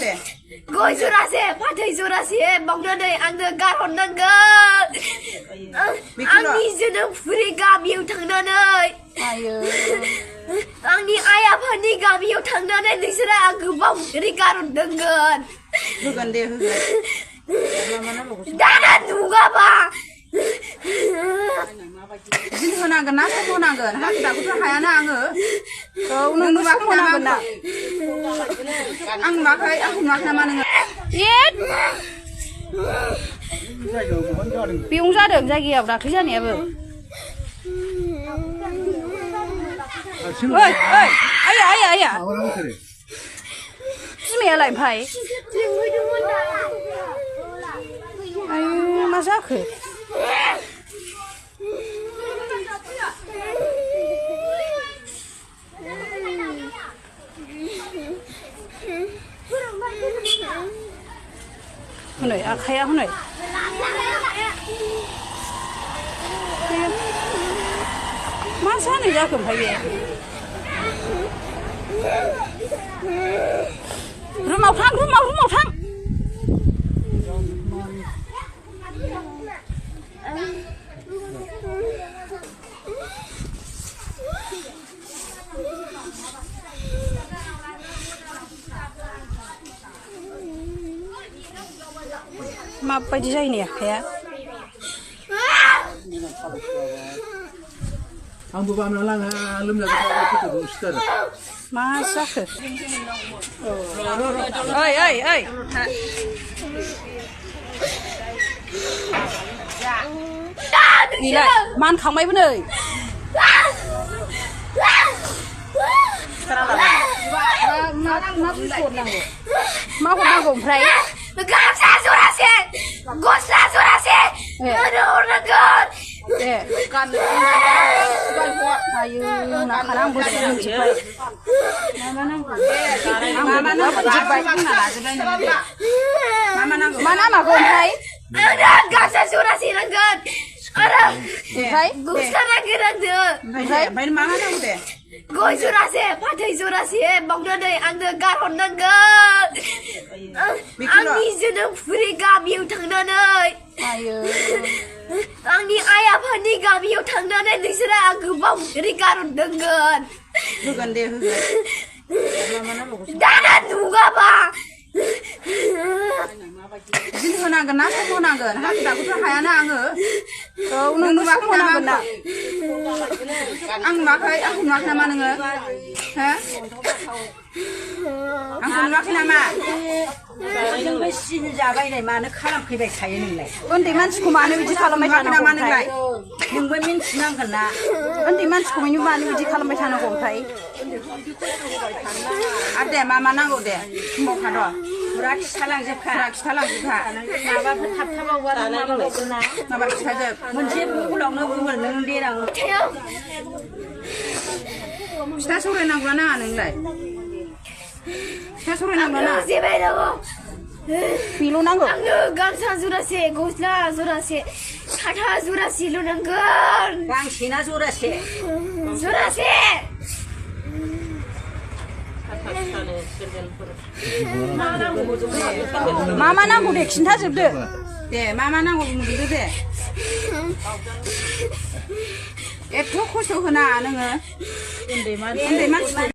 दे गय जरासे फाथै जरासे बावनानै आंनो गारहरनांगोन आंनि जोनोमफुरि गामियाव थांनानै आंनि आइ आफानि गामियाव थांनानै नोंसोरो आंखौ बावनानै गारहरनांगोन होगोन दे होगोन दाना नुगाबा बिदिनो होनांगोन ना सम होनांगोन हाखु दाखुथ' हायाना आङो औ नों सम होनांगोन ना आं नुवाखै नामा नोङो बेयावनो जादों जायगायाव दाख्लै जानायाबो ओइ ओइ आया आया आया बिमायालाय ओमफ्राय आयु मा जाखो हनै आखाया हनै मा जानाय जाखो ओमफ्राय बे रुमाव थां रुमाव थां माबायदि जायो नै आखाया आंबो बामना लाङा लोमजाबाय सिथारो मा जाखो ओइ ओइ ओइ नैलाय मानखांबायबो नै मा हरनांगौ ओमफ्राय गामसा जरासे गस्ला जरासे हरनांगोन आयु नाखानांगौ मिथिबाय मा नामागौ ओमफ्राय आंनो गामसा जरासे नांगोन आरो ओमफ्राय गस्ला नांगोन आंनो ओमफ्राय मा नांगौ दे गय जरासे फाथै जरासे बावनानै आंनो गारहरनांगोन आंनि जोनोमफुरि गामियाव थांनानै आंनि आइ आफानि गामियाव थांनानै नोंसोरो आंखौ बावनानै गारहरनांगोन होगोन दे होगोन दाना नुगाबा बिदिनो होनांगोन ना सम होनांगोन हाखु दाखुथ' हायाना आङो औ नों सम होनांगोन ना आं नुवाखै नामा नोङो हो आंखौ नुवाखै नामा नोंलाय सिन जाबायनाय मानो खालामफैबाय थायो नोंलाय उन्दै मानसिखौ मानो बिदि खालामबाय थानांगौ नोंलाय नोंबो मिन्थिनांगोन ना उन्दै मानसिखौ मानो बिदि खालामबाय थानांगौ ओमफ्राय आरो दे मा नांगौ दे बुंबावखा फुरा खिथालांजोबखा माबाफोर थाबथाबावबा माबाबावगोन ना माबा खिथाजोब मोनसे बुहुलावनो बुहुल नों देनां फिथा सौरायनांगौ नाङा नोंलाय फिथा सौरायनांगौ ना बेल' नांगौ आंनो गामसा जरासे गस्ला जरासे साथा जरासेल' नांगोन गांसे ना जरासे जरासे मा नांगौ दे खिन्थाजोबदो दे मा नांगौ बुंजोबदो दे एथ' खस्थ' होना नोङो उन्दै मानसि